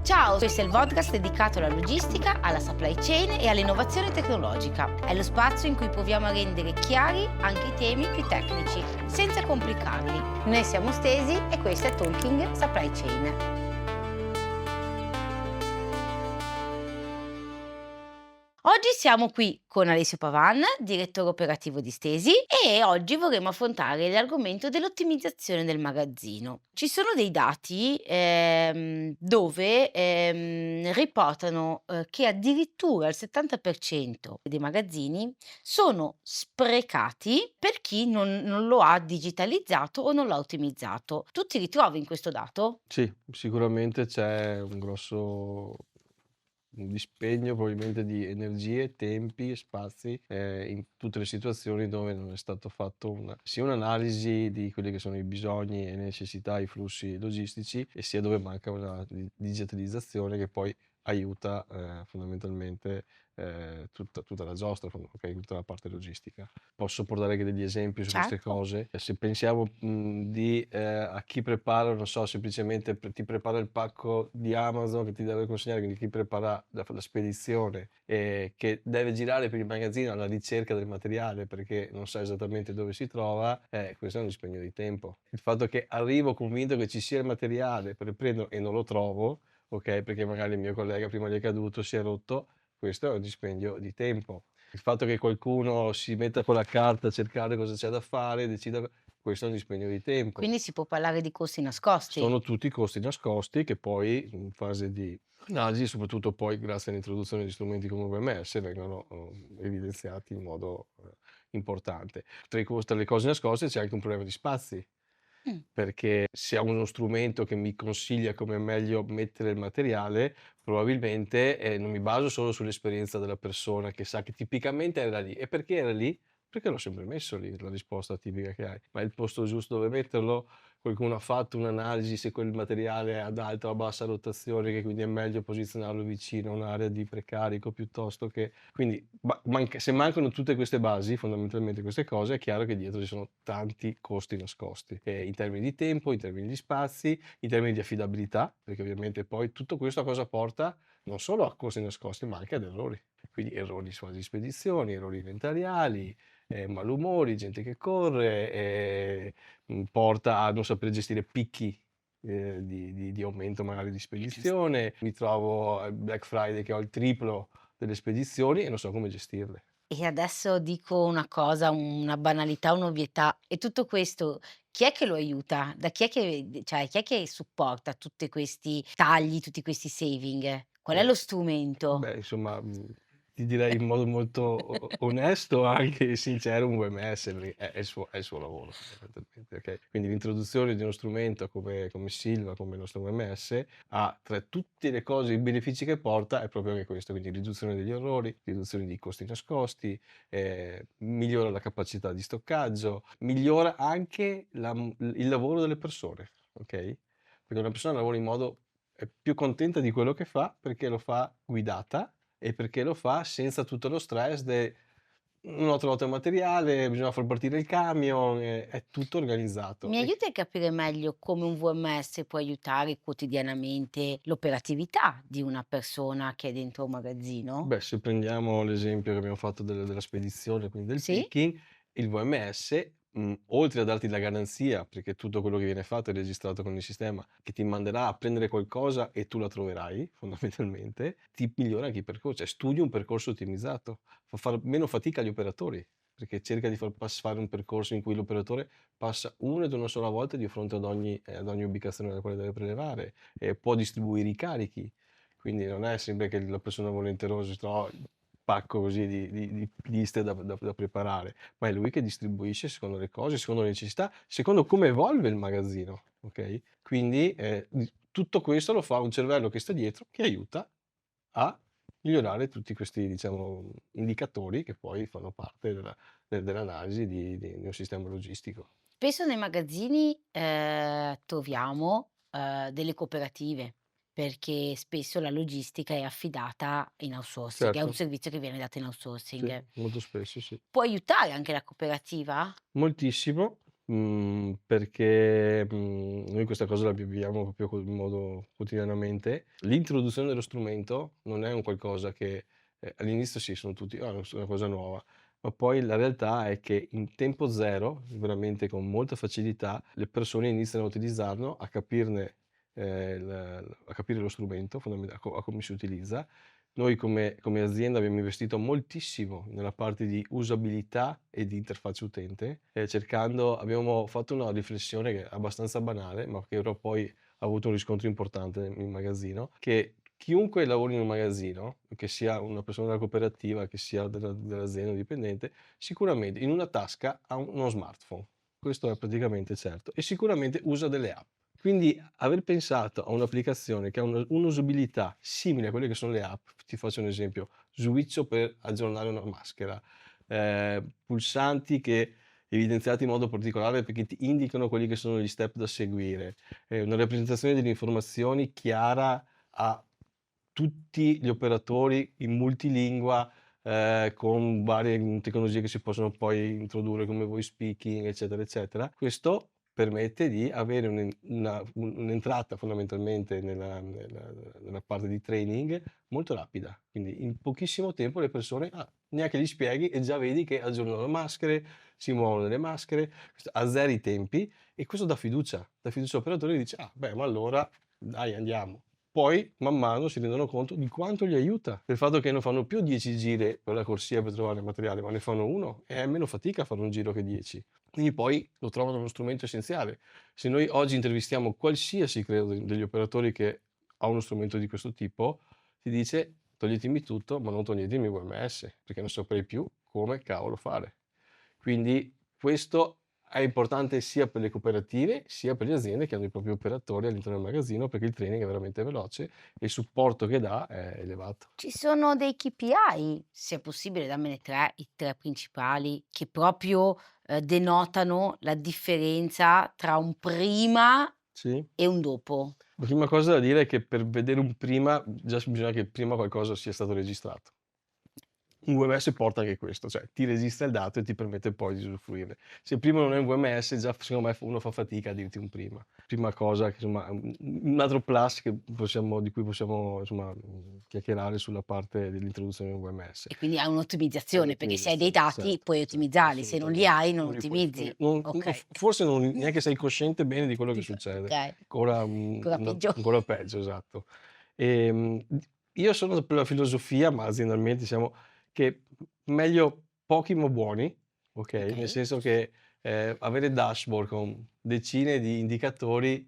Ciao, questo è il podcast dedicato alla logistica, alla supply chain e all'innovazione tecnologica. È lo spazio in cui proviamo a rendere chiari anche i temi più tecnici, senza complicarli. Noi siamo Stesi e questo è Talking Supply Chain. Oggi siamo qui con Alessio Pavan, direttore operativo di Stesi, e oggi vorremmo affrontare l'argomento dell'ottimizzazione del magazzino. Ci sono dei dati dove riportano che addirittura il 70% dei magazzini sono sprecati per chi non lo ha digitalizzato o non l'ha ottimizzato. Tu ti ritrovi in questo dato? Sì, sicuramente c'è un grosso dispendio probabilmente di energie, tempi e spazi, in tutte le situazioni dove non è stato fatto sia un'analisi di quelli che sono i bisogni e le necessità, i flussi logistici, e sia dove manca una digitalizzazione che poi aiuta, fondamentalmente, tutta la giostra, okay, tutta la parte logistica. Posso portare anche degli esempi su queste Certo. cose? Se pensiamo, a chi prepara, non so, semplicemente ti prepara il pacco di Amazon che ti deve consegnare, quindi chi prepara la spedizione, che deve girare per il magazzino alla ricerca del materiale perché non sa esattamente dove si trova, questo è un dispendio di tempo. Il fatto che arrivo convinto che ci sia il materiale per prenderlo e non lo trovo, okay, perché magari il mio collega prima gli è caduto, si è rotto, questo è un dispendio di tempo. Il fatto che qualcuno si metta con la carta a cercare cosa c'è da fare, decida, questo è un dispendio di tempo. Quindi si può parlare di costi nascosti. Sono tutti costi nascosti che poi in fase di analisi, soprattutto poi grazie all'introduzione di strumenti come VMS, vengono, evidenziati in modo, importante. Tra le cose nascoste c'è anche un problema di spazi, Mh. perché se ho uno strumento che mi consiglia come meglio mettere il materiale, probabilmente, non mi baso solo sull'esperienza della persona che sa che tipicamente era lì. E perché era lì? Perché l'ho sempre messo lì, la risposta tipica che hai. Ma è il posto giusto dove metterlo? Qualcuno ha fatto un'analisi se quel materiale è ad alta o bassa rotazione, che quindi è meglio posizionarlo vicino a un'area di precarico piuttosto che, quindi se mancano tutte queste basi, fondamentalmente queste cose, è chiaro che dietro ci sono tanti costi nascosti, in termini di tempo, in termini di spazi, in termini di affidabilità, perché ovviamente poi tutto questo a cosa porta? Non solo a costi nascosti, ma anche ad errori. Quindi errori su fasi di spedizioni, errori inventariali, malumori, gente che corre, porta a non saper gestire picchi, di aumento magari di spedizione. Mi trovo al Black Friday che ho il triplo delle spedizioni e non so come gestirle. E adesso dico una cosa, una banalità, un'ovvietà, e tutto questo chi è che lo aiuta? Da chi è che cioè chi è che supporta tutti questi tagli, tutti questi saving? Qual è Eh, lo strumento? beh, insomma, ti direi in modo molto onesto, anche e sincero, un VMS, perché è il suo lavoro fondamentalmente, okay? Quindi l'introduzione di uno strumento come Silva, come il nostro VMS, ha tra tutte le cose, i benefici che porta, è proprio anche questo, quindi riduzione degli errori, riduzione di costi nascosti, migliora la capacità di stoccaggio, migliora anche il lavoro delle persone, okay? Perché una persona lavora in modo è più contenta di quello che fa perché lo fa guidata e perché lo fa senza tutto lo stress non ho trovato il materiale, bisogna far partire il camion, è tutto organizzato Mi aiuti a capire meglio come un VMS può aiutare quotidianamente l'operatività di una persona che è dentro un magazzino? beh, se prendiamo l'esempio che abbiamo fatto della spedizione, quindi del Sì? picking, il VMS, oltre a darti la garanzia, perché tutto quello che viene fatto è registrato con il sistema, che ti manderà a prendere qualcosa e tu la troverai, fondamentalmente, ti migliora anche i percorsi, cioè studi un percorso ottimizzato, fa far meno fatica agli operatori, perché cerca di fare un percorso in cui l'operatore passa una ed una sola volta di fronte ad ogni ubicazione nella quale deve prelevare, e può distribuire i carichi. Quindi non è sempre che la persona volenterosa si trova il pacco così di liste da preparare, ma è lui che distribuisce secondo le cose, secondo le necessità, secondo come evolve il magazzino, okay? Quindi, tutto questo lo fa un cervello che sta dietro, che aiuta a migliorare tutti questi, diciamo, indicatori che poi fanno parte dell'analisi di un sistema logistico. Spesso nei magazzini, troviamo, delle cooperative, perché spesso la logistica è affidata in outsourcing, è un Certo, servizio che viene dato in sì, outsourcing. molto spesso sì. Può aiutare anche la cooperativa? Moltissimo, Perché, noi questa cosa la viviamo proprio in modo quotidianamente. L'introduzione dello strumento non è un qualcosa che all'inizio sì, sono tutti: "Ah, è una cosa nuova", ma poi la realtà è che in tempo zero, veramente con molta facilità, le persone iniziano a utilizzarlo, a capirne a capire lo strumento a come si utilizza. Noi come azienda abbiamo investito moltissimo nella parte di usabilità e di interfaccia utente, cercando abbiamo fatto una riflessione che è abbastanza banale, ma che però poi ha avuto un riscontro importante in magazzino, che chiunque lavori in un magazzino, che sia una persona della cooperativa, che sia dell'azienda dipendente, sicuramente in una tasca ha uno smartphone. Questo è praticamente certo e sicuramente usa delle app. Quindi aver pensato a un'applicazione che ha un'usabilità simile a quelle che sono le app, ti faccio un esempio: switcho per aggiornare una maschera, pulsanti che evidenziati in modo particolare perché ti indicano quelli che sono gli step da seguire, una rappresentazione delle informazioni chiara a tutti gli operatori in multilingua, con varie, tecnologie che si possono poi introdurre come voice speaking, eccetera, eccetera. Questo permette di avere un'entrata fondamentalmente nella parte di training molto rapida. Quindi in pochissimo tempo le persone neanche gli spieghi e già vedi che aggiornano le maschere, si muovono le maschere, questo azzeri i tempi e questo dà fiducia all'operatore e dice: "Ah beh, ma allora dai andiamo." Poi man mano si rendono conto di quanto gli aiuta, del fatto che non fanno più 10 giri per la corsia per trovare il materiale, ma ne fanno 1 e è meno fatica a fare un giro che 10. Quindi poi lo trovano uno strumento essenziale. Se noi oggi intervistiamo qualsiasi credo degli operatori che ha uno strumento di questo tipo, ti dice: "Toglietemi tutto, ma non toglietemi VMS, perché non saprei più come cavolo fare." Quindi questo è importante sia per le cooperative, sia per le aziende che hanno i propri operatori all'interno del magazzino, perché il training è veramente veloce e il supporto che dà è elevato. Ci sono dei KPI, se è possibile dammene 3, i 3 principali, che proprio, denotano la differenza tra un prima Sì. e un dopo. La prima cosa da dire è che per vedere un prima, già bisogna che prima qualcosa sia stato registrato. Un VMS porta anche questo, cioè ti registra il dato e ti permette poi di usufruirne. Se prima non è un VMS già secondo me uno fa fatica a dirti un prima. Prima cosa che insomma un altro plus di cui possiamo insomma, chiacchierare sulla parte dell'introduzione di un VMS. E quindi hai È un'ottimizzazione, perché se hai dei l'ottimizzazione, dati certo, puoi certo, ottimizzarli, se non li assolutamente. hai non Non li puoi ottimizzi. non Okay. forse non neanche sei cosciente bene di quello che succede. Okay, Ancora, ancora peggio. ancora peggio, esatto. D io sono per la filosofia, ma aziendalmente siamo che meglio pochi ma buoni, okay, nel Okay. senso che, avere dashboard con decine di indicatori,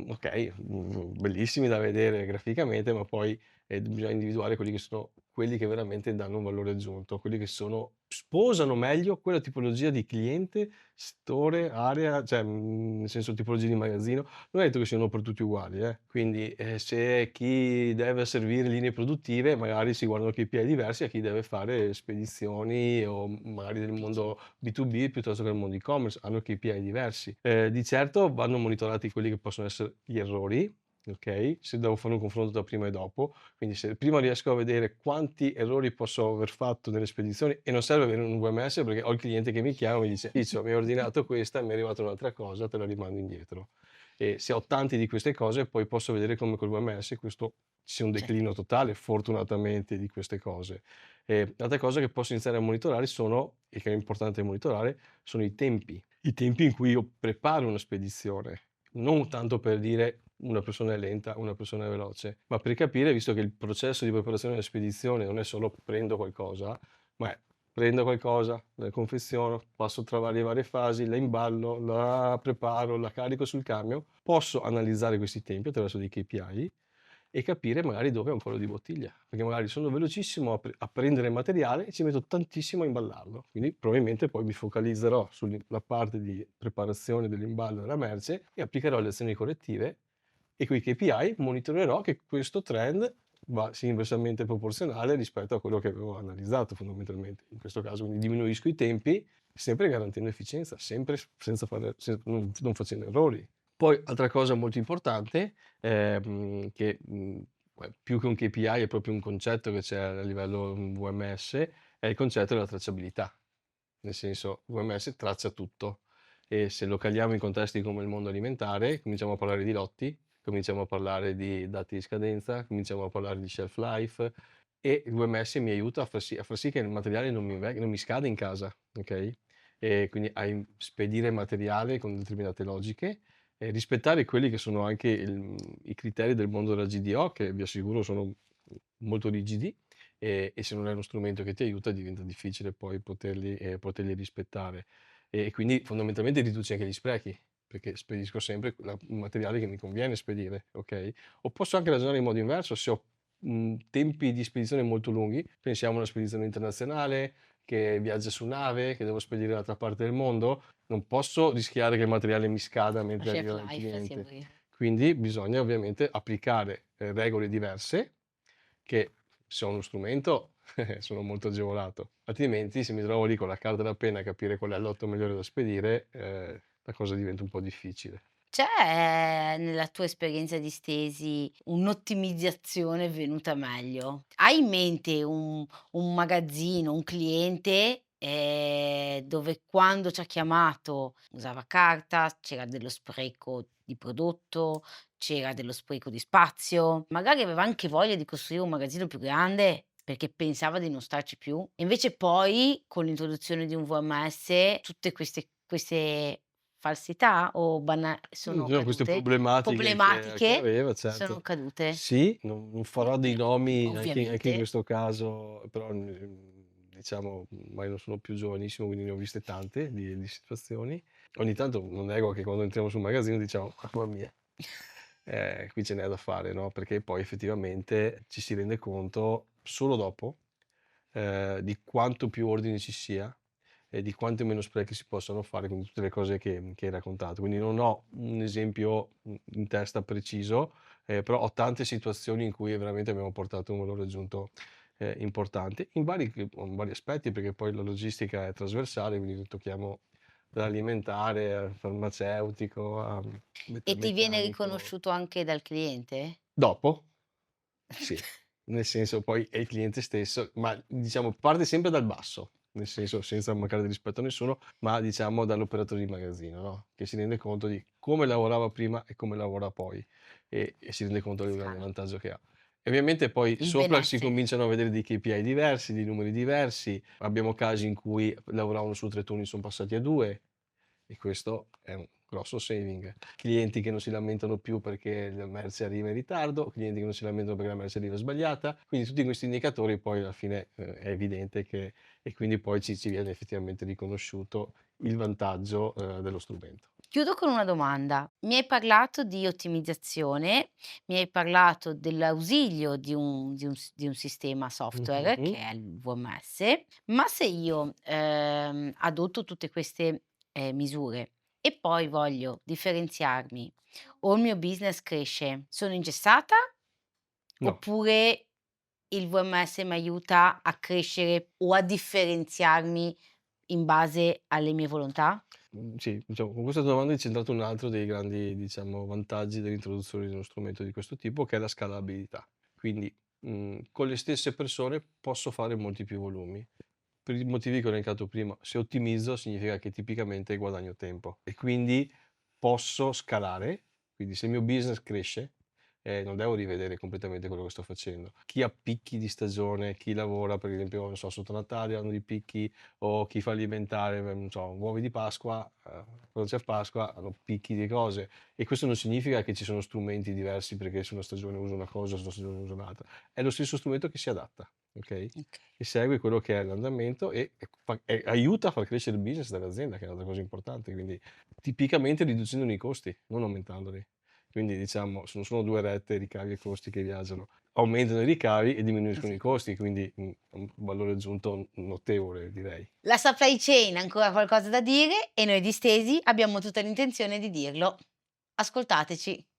okay, bellissimi da vedere graficamente, ma poi, bisogna individuare quelli che veramente danno un valore aggiunto, quelli che sposano meglio quella tipologia di cliente, settore, area, cioè, nel senso tipologia di magazzino. Non è detto che siano per tutti uguali, quindi, se chi deve servire linee produttive magari si guardano KPI diversi a chi deve fare spedizioni o magari del mondo B2B piuttosto che del mondo e-commerce, hanno KPI diversi. Di certo vanno monitorati quelli che possono essere gli errori, okay, se devo fare un confronto tra prima e dopo, quindi se prima riesco a vedere quanti errori posso aver fatto nelle spedizioni e non serve avere un VMS perché ho il cliente che mi chiama e mi dice: "Ciccio, mi hai ordinato questa e mi è arrivata un'altra cosa, te la rimando indietro." E se ho tanti di queste cose poi posso vedere come col VMS questo ci sia un Cer declino totale fortunatamente di queste cose. L'altra cosa che posso iniziare a monitorare e che è importante monitorare, sono i tempi. I tempi in cui io preparo una spedizione, non tanto per dire una persona è lenta, una persona è veloce, ma per capire, visto che il processo di preparazione della spedizione non è solo prendo qualcosa, ma è prendo qualcosa, la confeziono, passo tra varie fasi, la imballo, la preparo, la carico sul camion, posso analizzare questi tempi attraverso dei KPI e capire magari dove è un collo di bottiglia, perché magari sono velocissimo a prendere materiale e ci metto tantissimo a imballarlo. Quindi probabilmente poi mi focalizzerò sulla parte di preparazione dell'imballo della merce e applicherò le azioni correttive e coi KPI monitorerò che questo trend sia inversamente proporzionale rispetto a quello che avevo analizzato fondamentalmente. In questo caso quindi diminuisco i tempi, sempre garantendo efficienza, sempre senza fare, non facendo errori. Poi altra cosa molto importante, che, più che un KPI è proprio un concetto che c'è a livello, VMS, è il concetto della tracciabilità. Nel senso, VMS traccia tutto e se lo caliamo in contesti come il mondo alimentare, cominciamo a parlare di lotti, cominciamo a parlare di dati di scadenza, cominciamo a parlare di shelf life e il VMS mi aiuta a far sì che il materiale non mi scada in casa, okay, e quindi spedire materiale con determinate logiche e rispettare quelli che sono anche i criteri del mondo della GDO che vi assicuro sono molto rigidi, e se non è uno strumento che ti aiuta diventa difficile poi poterli rispettare. E quindi fondamentalmente riduci anche gli sprechi, perché spedisco sempre il materiale che mi conviene spedire, okay? O posso anche ragionare in modo inverso, se ho, tempi di spedizione molto lunghi, pensiamo a una spedizione internazionale che viaggia su nave, che devo spedire dall'altra parte del mondo, non posso rischiare che il materiale mi scada La mentre shelf arriva dal life, sì, è cliente. vero. Quindi bisogna ovviamente applicare, regole diverse che se ho uno strumento sono molto agevolato, altrimenti se mi trovo lì con la carta e la penna a capire qual è il lotto migliore da spedire, la cosa diventa un po' difficile. C'è nella tua esperienza di stesi un'ottimizzazione venuta meglio? Hai in mente un magazzino, un cliente, dove quando c'ha chiamato usava carta, c'era dello spreco di prodotto, c'era dello spreco di spazio, magari aveva anche voglia di costruire un magazzino più grande perché pensava di non starci più, e invece poi con l'introduzione di un VMS tutte queste falsità o sono Sono queste cadute? problematiche che Problematiche aveva, sono certo. cadute? Sì, non farò dei nomi anche in Ovviamente. questo caso, però, diciamo, ormai non sono più giovanissimo, quindi ne ho viste tante di situazioni. Ogni tanto non nego che quando entriamo sul magazzino diciamo: "Mamma mia, qui ce n'è da fare", no, perché poi effettivamente ci si rende conto solo dopo, di quanto più ordine ci sia e di quante meno sprechi si possano fare con tutte le cose che hai raccontato. Quindi non ho un esempio, in testa preciso, però ho tante situazioni in cui veramente abbiamo portato un valore aggiunto, importante in vari aspetti, perché poi la logistica è trasversale, quindi tocchiamo dall'alimentare al farmaceutico a E ti viene metalmeccanico. riconosciuto anche dal cliente? Dopo, sì, nel senso poi è il cliente stesso, ma diciamo parte sempre dal basso, nel senso senza mancare di rispetto a nessuno, ma diciamo dall'operatore di magazzino, no, che si rende conto di come lavorava prima e come lavora poi e si rende conto del grande Chiaro. vantaggio che ha. E ovviamente poi Il sopra si benessere. cominciano a vedere dei KPI diversi, dei numeri diversi. Abbiamo casi in cui lavoravano su 3 turni, son passati a 2. E questo è un grosso saving. Clienti che non si lamentano più perché la merce arriva in ritardo, clienti che non si lamentano perché la merce arriva sbagliata, quindi tutti questi indicatori poi alla fine, è evidente che e quindi poi ci viene effettivamente riconosciuto il vantaggio, dello strumento. Chiudo con una domanda. Mi hai parlato di ottimizzazione, mi hai parlato dell'ausilio di un sistema software Mh-mh. che è il VMS, ma se io, adotto tutte queste, misure e poi voglio differenziarmi o il mio business cresce, sono ingessata No. oppure il VMS m'aiuta a crescere o a differenziarmi in base alle mie volontà? Sì, diciamo con questa domanda hai centrato un altro dei grandi, diciamo, vantaggi dell'introduzione di uno strumento di questo tipo, che è la scalabilità. Quindi, con le stesse persone posso fare molti più volumi. Per i motivi che ho elencato prima, se ottimizzo significa che tipicamente guadagno tempo e quindi posso scalare, quindi se il mio business cresce, non devo rivedere completamente quello che sto facendo. Chi ha picchi di stagione, chi lavora per esempio, non so, sotto Natale hanno dei picchi o chi fa alimentare, non so, uovi di Pasqua, quando c'è Pasqua hanno picchi di cose e questo non significa che ci sono strumenti diversi perché su una stagione uso una cosa, su una stagione uso un'altra. È lo stesso strumento che si adatta, okay? Okay. E segue quello che è l'andamento e aiuta a far crescere il business dell'azienda, che è un'altra cosa importante, quindi tipicamente riducendone i costi, non aumentandoli. Quindi diciamo, se non sono 2 rette, ricavi e costi che viaggiano, aumentano i ricavi e diminuiscono i Esatto. costi, quindi, un valore aggiunto notevole direi. La supply chain ha ancora qualcosa da dire e noi di Stesi abbiamo tutta l'intenzione di dirlo. Ascoltateci.